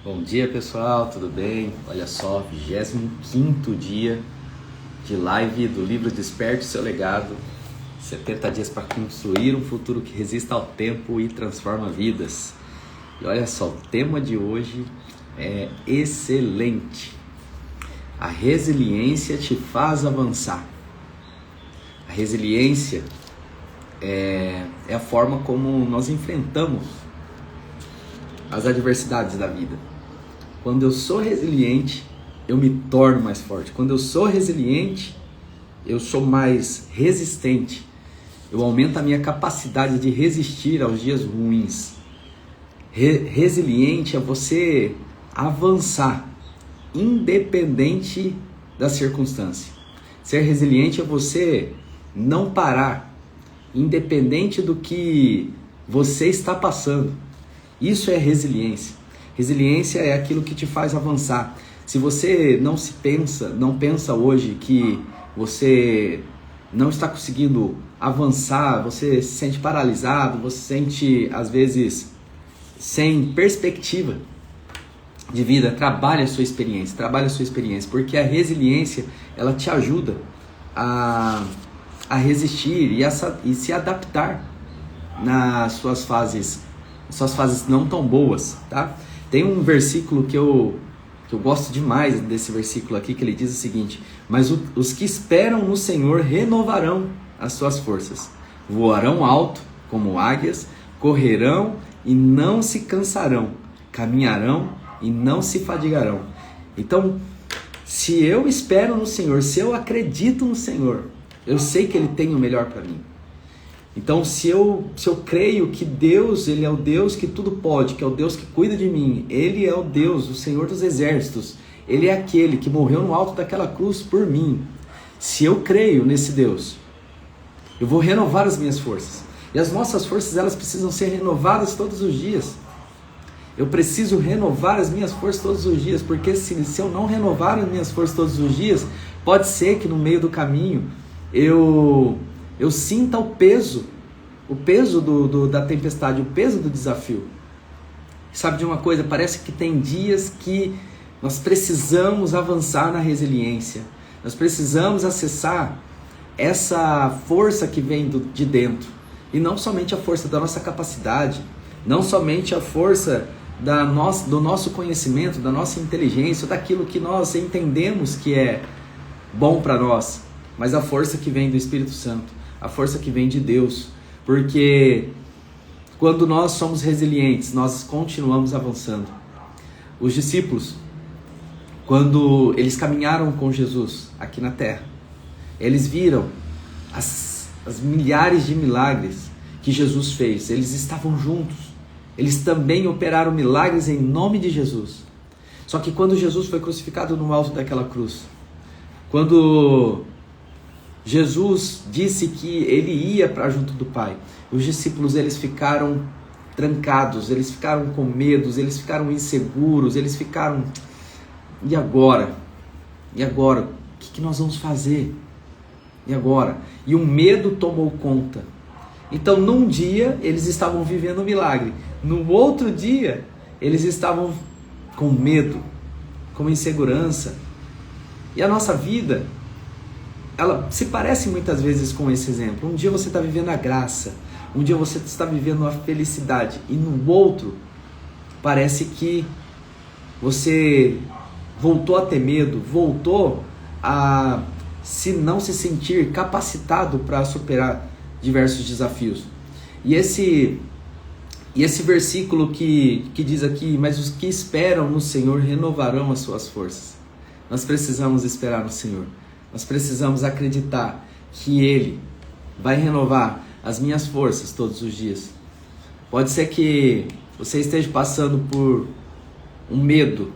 Bom dia, pessoal, tudo bem? Olha só, 25º dia de live do livro Desperte Seu Legado, 70 dias para construir um futuro que resista ao tempo e transforma vidas. E olha só, o tema de hoje é excelente. A resiliência te faz avançar. A resiliência é a forma como nós enfrentamos as adversidades da vida. Quando eu sou resiliente, eu me torno mais forte. Quando eu sou resiliente, eu sou mais resistente. Eu aumento a minha capacidade de resistir aos dias ruins. Resiliente é você avançar, independente da circunstância. Ser resiliente é você não parar, independente do que você está passando. Isso é resiliência. Resiliência é aquilo que te faz avançar. Se você não pensa hoje que você não está conseguindo avançar, você se sente paralisado, você se sente às vezes sem perspectiva de vida, trabalhe a sua experiência, porque a resiliência ela te ajuda a resistir e se adaptar nas suas fases não tão boas, tá? Tem um versículo que eu gosto demais desse versículo aqui, que ele diz o seguinte: mas os que esperam no Senhor renovarão as suas forças, voarão alto como águias, correrão e não se cansarão, caminharão e não se fadigarão. Então, se eu espero no Senhor, se eu acredito no Senhor, eu sei que Ele tem o melhor para mim. Então, se eu creio que Deus, Ele é o Deus que tudo pode, que é o Deus que cuida de mim, Ele é o Deus, o Senhor dos exércitos, Ele é aquele que morreu no alto daquela cruz por mim. Se eu creio nesse Deus, eu vou renovar as minhas forças. E as nossas forças, elas precisam ser renovadas todos os dias. Eu preciso renovar as minhas forças todos os dias, porque se eu não renovar as minhas forças todos os dias, pode ser que no meio do caminho eu sinta o peso da tempestade, o peso do desafio. Sabe de uma coisa? Parece que tem dias que nós precisamos avançar na resiliência. Nós precisamos acessar essa força que vem de dentro. E não somente a força da nossa capacidade, não somente a força do nosso conhecimento, da nossa inteligência, daquilo que nós entendemos que é bom para nós, mas a força que vem do Espírito Santo, a força que vem de Deus, porque quando nós somos resilientes, nós continuamos avançando. Os discípulos, quando eles caminharam com Jesus aqui na terra, eles viram as milhares de milagres que Jesus fez, eles estavam juntos, eles também operaram milagres em nome de Jesus. Só que quando Jesus foi crucificado no alto daquela cruz, quando Jesus disse que ele ia para junto do Pai, os discípulos eles ficaram trancados, eles ficaram com medos, eles ficaram inseguros, eles ficaram: e agora? E agora? O que nós vamos fazer? E agora? E o medo tomou conta. Então num dia eles estavam vivendo um milagre, no outro dia eles estavam com medo, com insegurança. E a nossa vida, ela se parece muitas vezes com esse exemplo. Um dia você está vivendo a graça, um dia você está vivendo a felicidade, e no outro parece que você voltou a ter medo, voltou a não se sentir capacitado para superar diversos desafios. E esse versículo que diz aqui: mas os que esperam no Senhor renovarão as suas forças. Nós precisamos esperar no Senhor. Nós precisamos acreditar que Ele vai renovar as minhas forças todos os dias. Pode ser que você esteja passando por um medo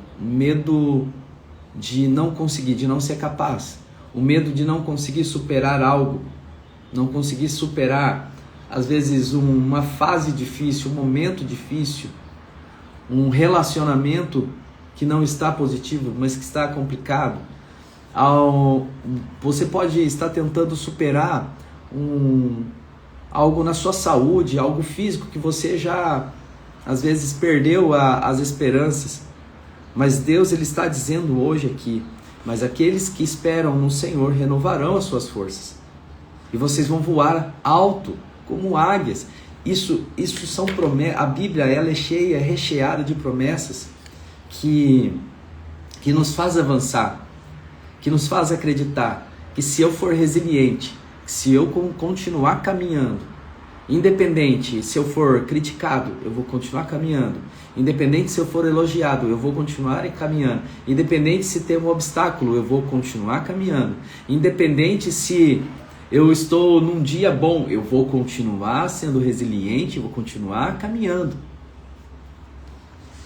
de não conseguir, de não ser capaz, o medo de não conseguir superar algo, não conseguir superar, às vezes, uma fase difícil, um momento difícil, um relacionamento que não está positivo, mas que está complicado. Você pode estar tentando superar algo na sua saúde, algo físico que você já às vezes perdeu as esperanças. Mas Deus ele está dizendo hoje aqui, mas aqueles que esperam no Senhor renovarão as suas forças. E vocês vão voar alto como águias. Isso são promessas. A Bíblia ela é cheia, é recheada de promessas que nos faz avançar, que nos faz acreditar que se eu for resiliente, se eu continuar caminhando, independente se eu for criticado, eu vou continuar caminhando. Independente se eu for elogiado, eu vou continuar caminhando. Independente se tem um obstáculo, eu vou continuar caminhando. Independente se eu estou num dia bom, eu vou continuar sendo resiliente, vou continuar caminhando.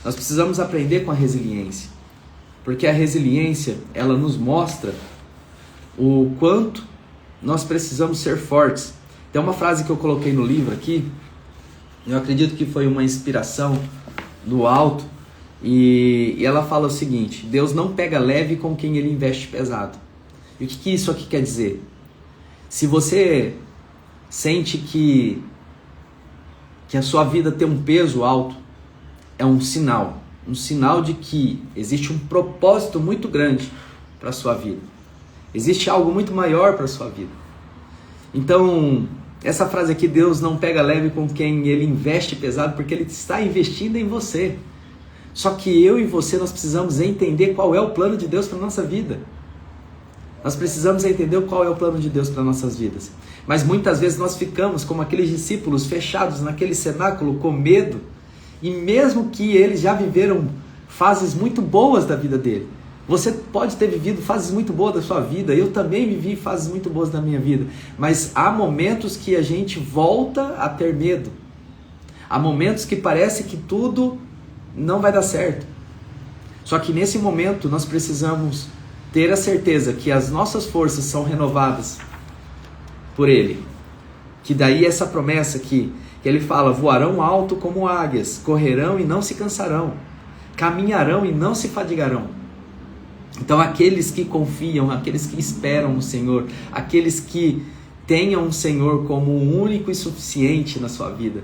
Nós precisamos aprender com a resiliência, porque a resiliência, ela nos mostra o quanto nós precisamos ser fortes. Tem uma frase que eu coloquei no livro aqui, eu acredito que foi uma inspiração do alto, e ela fala o seguinte: Deus não pega leve com quem ele investe pesado. E o que isso aqui quer dizer? Se você sente que a sua vida tem um peso alto, é um sinal de que existe um propósito muito grande para a sua vida. Existe algo muito maior para a sua vida. Então, essa frase aqui, Deus não pega leve com quem ele investe pesado, porque ele está investindo em você. Só que eu e você, nós precisamos entender qual é o plano de Deus para a nossa vida. Nós precisamos entender qual é o plano de Deus para nossas vidas. Mas muitas vezes nós ficamos como aqueles discípulos fechados naquele cenáculo com medo, e mesmo que eles já viveram fases muito boas da vida dele. Você pode ter vivido fases muito boas da sua vida, eu também vivi fases muito boas da minha vida, mas há momentos que a gente volta a ter medo. Há momentos que parece que tudo não vai dar certo. Só que nesse momento nós precisamos ter a certeza que as nossas forças são renovadas por Ele. Que daí essa promessa que ele fala: voarão alto como águias, correrão e não se cansarão, caminharão e não se fadigarão. Então aqueles que confiam, aqueles que esperam no Senhor, aqueles que tenham o Senhor como o único e suficiente na sua vida,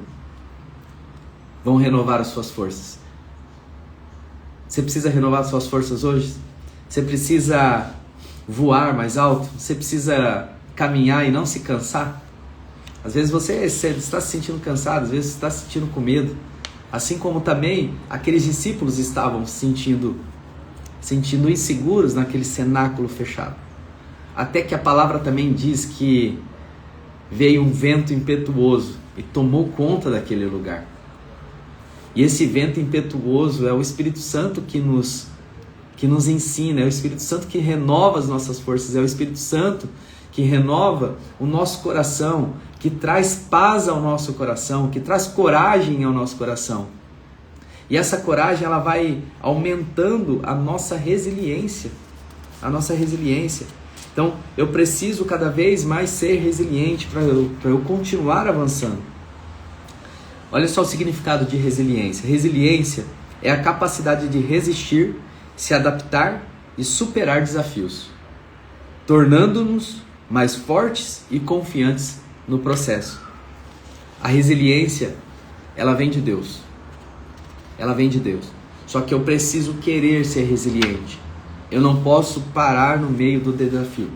vão renovar as suas forças. Você precisa renovar as suas forças hoje? Você precisa voar mais alto? Você precisa caminhar e não se cansar? Às vezes você está se sentindo cansado, às vezes você está se sentindo com medo. Assim como também aqueles discípulos estavam se sentindo inseguros naquele cenáculo fechado. Até que a palavra também diz que veio um vento impetuoso e tomou conta daquele lugar. E esse vento impetuoso é o Espírito Santo que nos ensina, é o Espírito Santo que renova as nossas forças, é o Espírito Santo que renova o nosso coração, que traz paz ao nosso coração, que traz coragem ao nosso coração. E essa coragem ela vai aumentando a nossa resiliência. Então, eu preciso cada vez mais ser resiliente para eu continuar avançando. Olha só o significado de resiliência. Resiliência é a capacidade de resistir, se adaptar e superar desafios, tornando-nos mais fortes e confiantes no processo. A resiliência, ela vem de Deus. Só que eu preciso querer ser resiliente. Eu não posso parar no meio do desafio.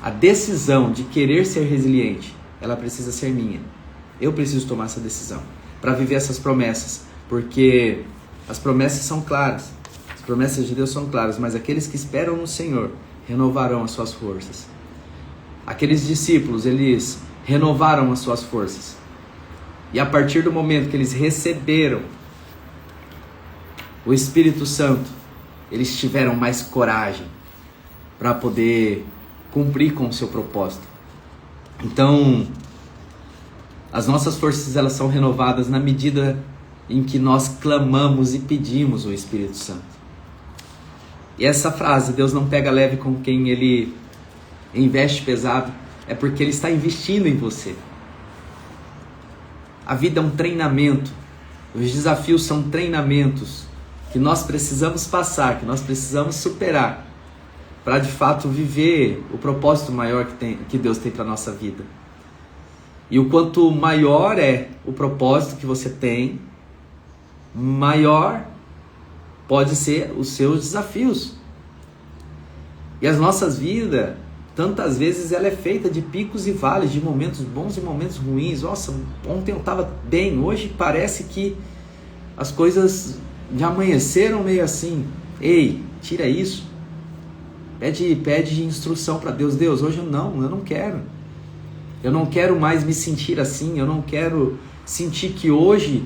A decisão de querer ser resiliente, ela precisa ser minha. Eu preciso tomar essa decisão para viver essas promessas, porque as promessas são claras. As promessas de Deus são claras, mas aqueles que esperam no Senhor renovarão as suas forças. Aqueles discípulos, eles renovaram as suas forças. E a partir do momento que eles receberam o Espírito Santo, eles tiveram mais coragem para poder cumprir com o seu propósito. Então, as nossas forças elas são renovadas na medida em que nós clamamos e pedimos o Espírito Santo. E essa frase, Deus não pega leve com quem ele investe pesado, é porque ele está investindo em você. A vida é um treinamento. Os desafios são treinamentos que nós precisamos passar, que nós precisamos superar para de fato viver o propósito maior que Deus tem para a nossa vida. E o quanto maior é o propósito que você tem, maior pode ser os seus desafios. E as nossas vidas, tantas vezes, ela é feita de picos e vales, de momentos bons e momentos ruins. Nossa, ontem eu estava bem, hoje parece que as coisas já amanheceram meio assim. Ei, tira isso. Pede instrução para Deus. Deus, hoje eu não quero. Eu não quero mais me sentir assim, eu não quero sentir que hoje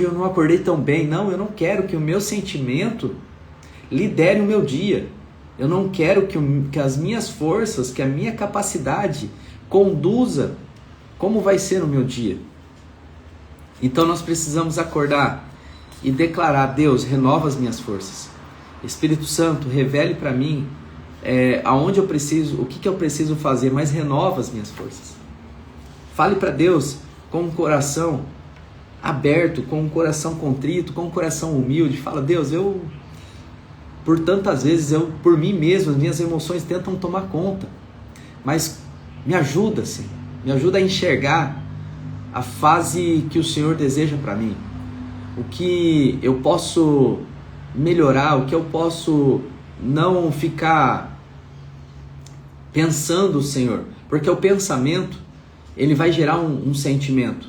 eu não acordei tão bem. Não, eu não quero que o meu sentimento lidere o meu dia. Eu não quero que as minhas forças, que a minha capacidade conduza como vai ser o meu dia. Então nós precisamos acordar e declarar: Deus, renova as minhas forças. Espírito Santo, revele para mim aonde eu preciso, o que eu preciso fazer, mas renova as minhas forças. Fale para Deus com um coração aberto, com um coração contrito, com um coração humilde. Fala: Deus, por tantas vezes, por mim mesmo, as minhas emoções tentam tomar conta, mas me ajuda, Senhor, me ajuda a enxergar a fase que o Senhor deseja para mim, o que eu posso melhorar, o que eu posso não ficar pensando, Senhor, porque o pensamento, ele vai gerar um sentimento.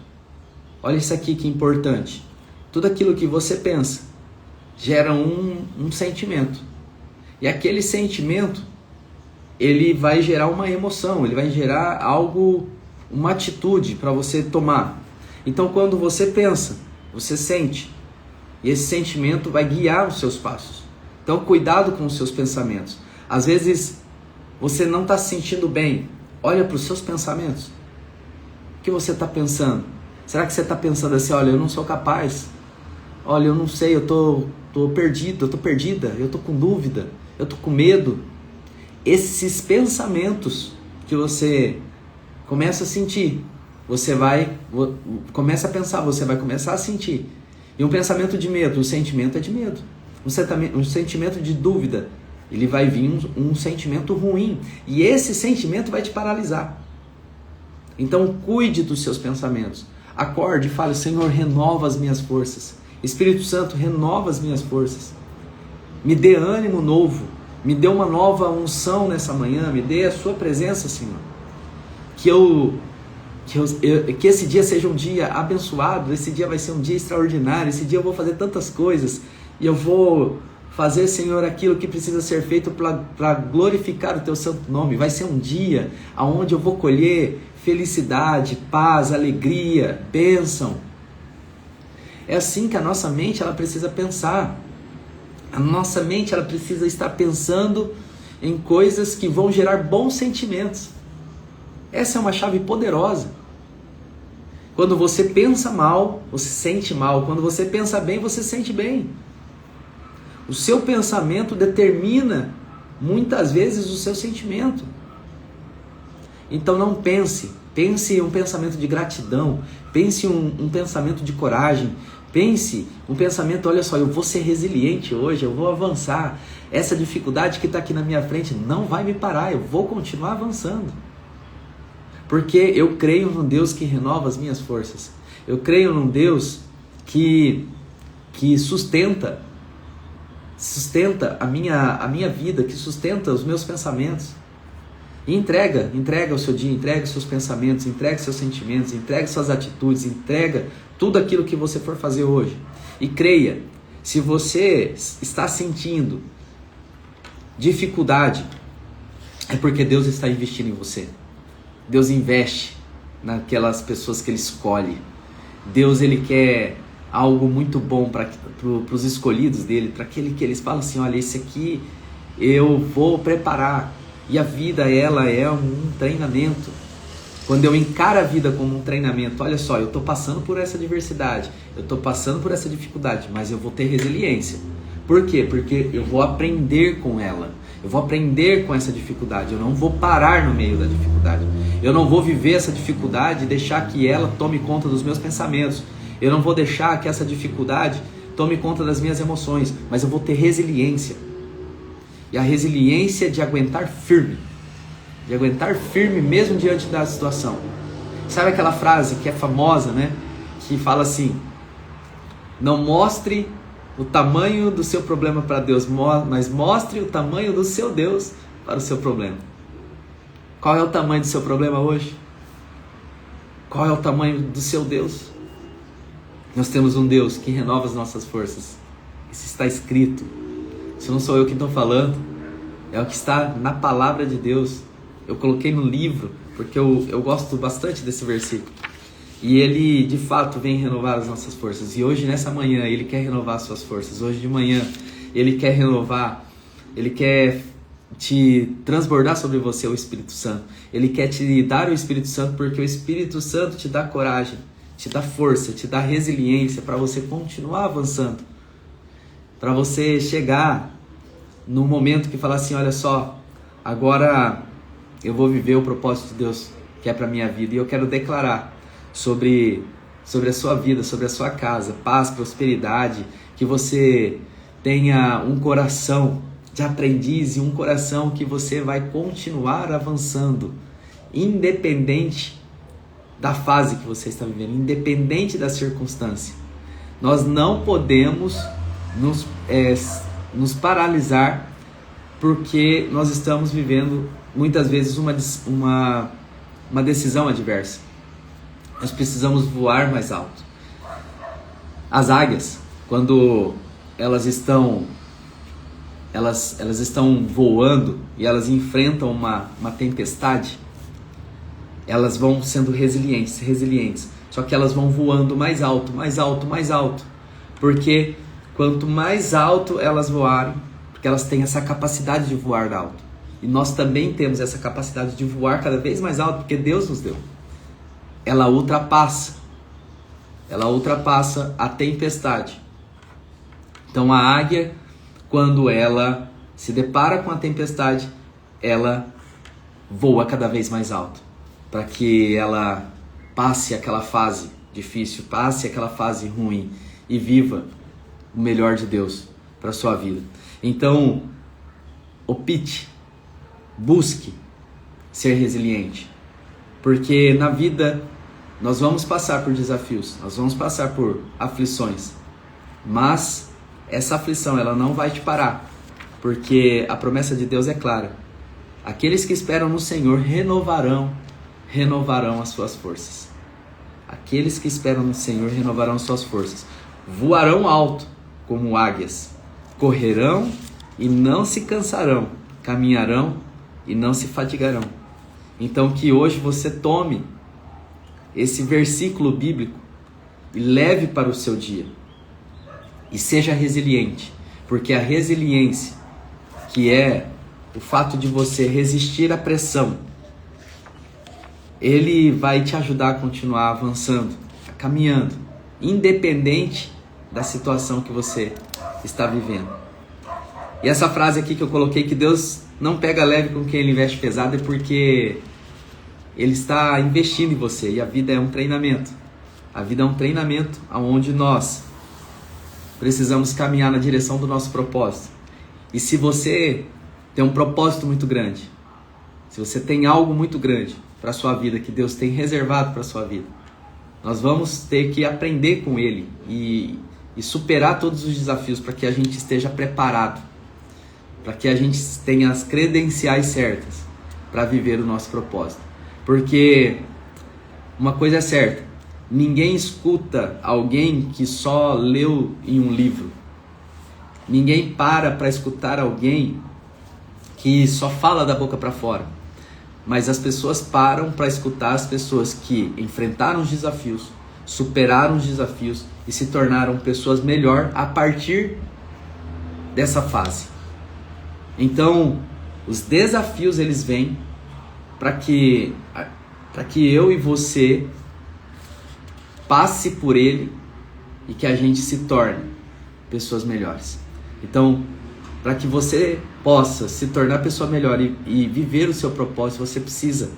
Olha isso aqui que importante, tudo aquilo que você pensa gera um sentimento, e aquele sentimento, ele vai gerar uma emoção, ele vai gerar algo, uma atitude para você tomar. Então quando você pensa, você sente, e esse sentimento vai guiar os seus passos. Então cuidado com os seus pensamentos. Às vezes você não está se sentindo bem, olha para os seus pensamentos. O que você está pensando? Será que você está pensando assim: olha, eu não sou capaz, olha, eu não sei, eu estou perdido, eu estou perdida, eu estou com dúvida, eu estou com medo? Esses pensamentos que você começa a sentir, começa a pensar, você vai começar a sentir. E um pensamento de medo, um sentimento é de medo. Um sentimento de dúvida, ele vai vir um sentimento ruim, e esse sentimento vai te paralisar. Então cuide dos seus pensamentos. Acorde e fale: Senhor, renova as minhas forças. Espírito Santo, renova as minhas forças. Me dê ânimo novo. Me dê uma nova unção nessa manhã. Me dê a sua presença, Senhor. Que esse dia seja um dia abençoado. Esse dia vai ser um dia extraordinário. Esse dia eu vou fazer tantas coisas. E eu vou fazer, Senhor, aquilo que precisa ser feito para glorificar o Teu santo nome. Vai ser um dia onde eu vou colher felicidade, paz, alegria, bênção. É assim que a nossa mente, ela precisa pensar. A nossa mente, ela precisa estar pensando em coisas que vão gerar bons sentimentos. Essa é uma chave poderosa. Quando você pensa mal, você sente mal. Quando você pensa bem, você sente bem. O seu pensamento determina muitas vezes o seu sentimento. Então não pense um pensamento de gratidão, pense um pensamento de coragem, pense um pensamento: olha só, eu vou ser resiliente hoje, eu vou avançar, essa dificuldade que está aqui na minha frente não vai me parar, eu vou continuar avançando, porque eu creio num Deus que renova as minhas forças, eu creio num Deus que sustenta a minha vida, que sustenta os meus pensamentos. E entrega o seu dia, entrega os seus pensamentos, entrega os seus sentimentos, entrega suas atitudes, entrega tudo aquilo que você for fazer hoje. E creia, se você está sentindo dificuldade, é porque Deus está investindo em você. Deus investe naquelas pessoas que Ele escolhe. Deus, Ele quer algo muito bom para os escolhidos dele, para aquele que eles falam assim: olha, esse aqui eu vou preparar. E a vida, ela é um treinamento. Quando eu encaro a vida como um treinamento, olha só, eu estou passando por essa adversidade, eu estou passando por essa dificuldade, mas eu vou ter resiliência. Por quê? Porque eu vou aprender com ela, eu vou aprender com essa dificuldade, eu não vou parar no meio da dificuldade, eu não vou viver essa dificuldade e deixar que ela tome conta dos meus pensamentos, eu não vou deixar que essa dificuldade tome conta das minhas emoções, mas eu vou ter resiliência. E a resiliência de aguentar firme mesmo diante da situação. Sabe aquela frase que é famosa, né? Que fala assim: não mostre o tamanho do seu problema para Deus, mas mostre o tamanho do seu Deus para o seu problema. Qual é o tamanho do seu problema hoje? Qual é o tamanho do seu Deus? Nós temos um Deus que renova as nossas forças. Isso está escrito. Isso não sou eu que estou falando. É o que está na palavra de Deus. Eu coloquei no livro, porque eu gosto bastante desse versículo. E ele, de fato, vem renovar as nossas forças. E hoje, nessa manhã, ele quer renovar as suas forças. Hoje de manhã, ele quer renovar, ele quer te transbordar sobre você o Espírito Santo. Ele quer te dar o Espírito Santo, porque o Espírito Santo te dá coragem, te dá força, te dá resiliência para você continuar avançando. Para você chegar no momento que falar assim, olha só, agora eu vou viver o propósito de Deus que é para a minha vida. E eu quero declarar sobre a sua vida, sobre a sua casa, paz, prosperidade, que você tenha um coração de aprendiz e um coração que você vai continuar avançando, independente da fase que você está vivendo, independente da circunstância. Nós não podemos nos paralisar porque nós estamos vivendo muitas vezes uma decisão adversa. Nós precisamos voar mais alto. As águias, quando elas estão voando e elas enfrentam uma tempestade, elas vão sendo resilientes. Só que elas vão voando mais alto, mais alto, mais alto. Porque quanto mais alto elas voarem, porque elas têm essa capacidade de voar alto. E nós também temos essa capacidade de voar cada vez mais alto, porque Deus nos deu. Ela ultrapassa a tempestade. Então a águia, quando ela se depara com a tempestade, ela voa cada vez mais alto, para que ela passe aquela fase difícil, passe aquela fase ruim e viva o melhor de Deus para a sua vida. Então, opte, busque ser resiliente, porque na vida nós vamos passar por desafios, nós vamos passar por aflições, mas essa aflição ela não vai te parar, porque a promessa de Deus é clara. Aqueles que esperam no Senhor renovarão as suas forças. Aqueles que esperam no Senhor renovarão as suas forças. Voarão alto como águias, correrão e não se cansarão, caminharão e não se fatigarão. Então que hoje você tome esse versículo bíblico e leve para o seu dia. E seja resiliente, porque a resiliência, que é o fato de você resistir à pressão, ele vai te ajudar a continuar avançando, caminhando, independente da situação que você está vivendo. E essa frase aqui que eu coloquei, que Deus não pega leve com quem ele investe pesado, é porque ele está investindo em você. E a vida é um treinamento. A vida é um treinamento onde nós precisamos caminhar na direção do nosso propósito. E se você tem um propósito muito grande, se você tem algo muito grande para a sua vida, que Deus tem reservado para a sua vida, nós vamos ter que aprender com Ele e superar todos os desafios para que a gente esteja preparado, para que a gente tenha as credenciais certas para viver o nosso propósito. Porque uma coisa é certa, ninguém escuta alguém que só leu em um livro. Ninguém para escutar alguém que só fala da boca para fora. Mas as pessoas param para escutar as pessoas que enfrentaram os desafios, superaram os desafios e se tornaram pessoas melhor a partir dessa fase. Então, os desafios eles vêm para que eu e você passe por ele e que a gente se torne pessoas melhores. Então, para que você possa se tornar pessoa melhor e viver o seu propósito, você precisa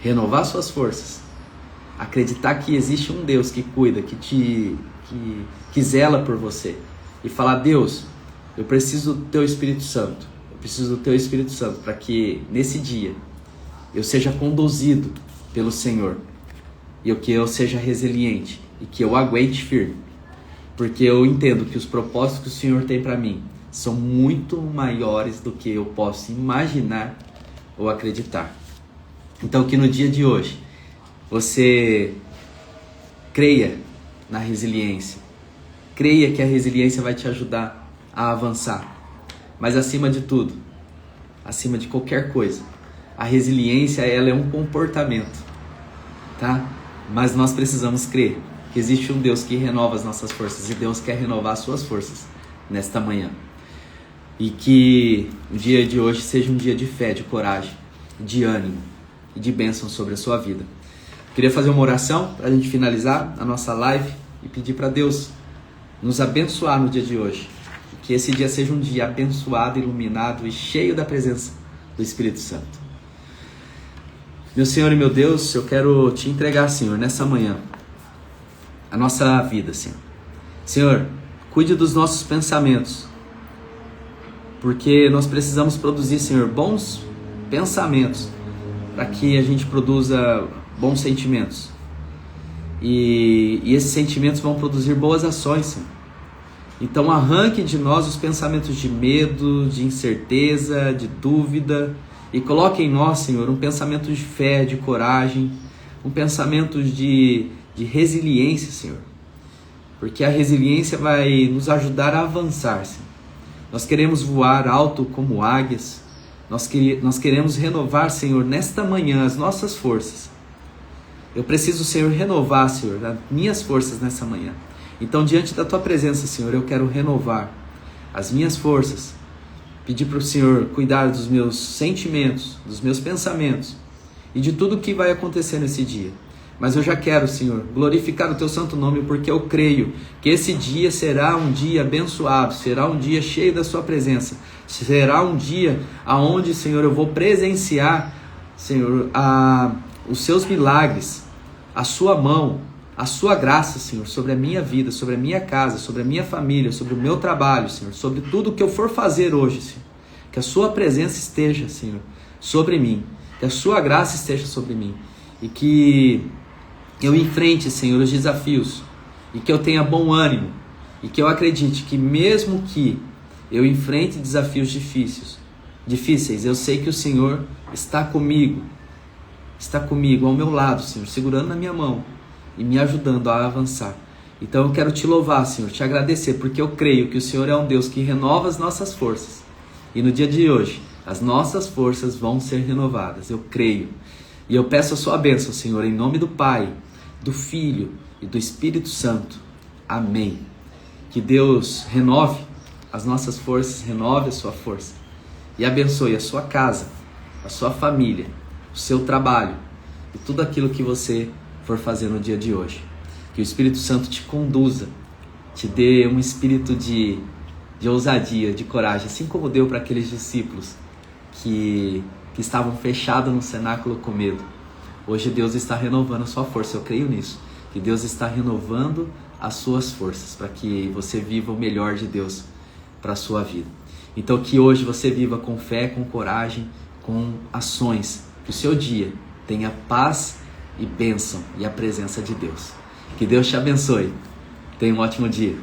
renovar suas forças, acreditar que existe um Deus que cuida, que zela por você e falar: Deus, eu preciso do Teu Espírito Santo, eu preciso do Teu Espírito Santo para que nesse dia eu seja conduzido pelo Senhor e que eu seja resiliente e que eu aguente firme porque eu entendo que os propósitos que o Senhor tem para mim são muito maiores do que eu posso imaginar ou acreditar. Então, que no dia de hoje você creia na resiliência, creia que a resiliência vai te ajudar a avançar, mas acima de tudo, acima de qualquer coisa, a resiliência ela é um comportamento, tá? Mas nós precisamos crer que existe um Deus que renova as nossas forças, e Deus quer renovar as suas forças nesta manhã. E que o dia de hoje seja um dia de fé, de coragem, de ânimo e de bênção sobre a sua vida. Queria fazer uma oração para a gente finalizar a nossa live e pedir para Deus nos abençoar no dia de hoje. Que esse dia seja um dia abençoado, iluminado e cheio da presença do Espírito Santo. Meu Senhor e meu Deus, eu quero te entregar, Senhor, nessa manhã, a nossa vida, Senhor. Senhor, cuide dos nossos pensamentos, porque nós precisamos produzir, Senhor, bons pensamentos, para que a gente produza bons sentimentos. E esses sentimentos vão produzir boas ações, Senhor. Então arranque de nós os pensamentos de medo, de incerteza, de dúvida, e coloque em nós, Senhor, um pensamento de fé, de coragem, um pensamento de resiliência, Senhor. Porque a resiliência vai nos ajudar a avançar, Senhor. Nós queremos voar alto como águias, nós queremos renovar, Senhor, nesta manhã as nossas forças. Eu preciso, Senhor, renovar, Senhor, as minhas forças nessa manhã. Então, diante da Tua presença, Senhor, eu quero renovar as minhas forças, pedir para o Senhor cuidar dos meus sentimentos, dos meus pensamentos e de tudo o que vai acontecer nesse dia. Mas eu já quero, Senhor, glorificar o Teu santo nome, porque eu creio que esse dia será um dia abençoado, será um dia cheio da Sua presença, será um dia onde, Senhor, eu vou presenciar, Senhor, os Seus milagres, a Sua mão, a Sua graça, Senhor, sobre a minha vida, sobre a minha casa, sobre a minha família, sobre o meu trabalho, Senhor, sobre tudo que eu for fazer hoje, Senhor. Que a Sua presença esteja, Senhor, sobre mim, que a Sua graça esteja sobre mim e que eu enfrente, Senhor, os desafios e que eu tenha bom ânimo e que eu acredite que mesmo que eu enfrente desafios difíceis, eu sei que o Senhor está comigo ao meu lado, Senhor, segurando na minha mão e me ajudando a avançar. Então eu quero Te louvar, Senhor, Te agradecer, porque eu creio que o Senhor é um Deus que renova as nossas forças. E no dia de hoje, as nossas forças vão ser renovadas, eu creio. E eu peço a Sua bênção, Senhor, em nome do Pai, do Filho e do Espírito Santo. Amém. Que Deus renove as nossas forças, renove a sua força e abençoe a sua casa, a sua família, o seu trabalho e tudo aquilo que você for fazer no dia de hoje. Que o Espírito Santo te conduza, te dê um espírito de ousadia, de coragem, assim como deu para aqueles discípulos que estavam fechados no cenáculo com medo. Hoje Deus está renovando a sua força, eu creio nisso. Que Deus está renovando as suas forças para que você viva o melhor de Deus para a sua vida. Então que hoje você viva com fé, com coragem, com ações. Que o seu dia tenha paz e bênção e a presença de Deus. Que Deus te abençoe. Tenha um ótimo dia.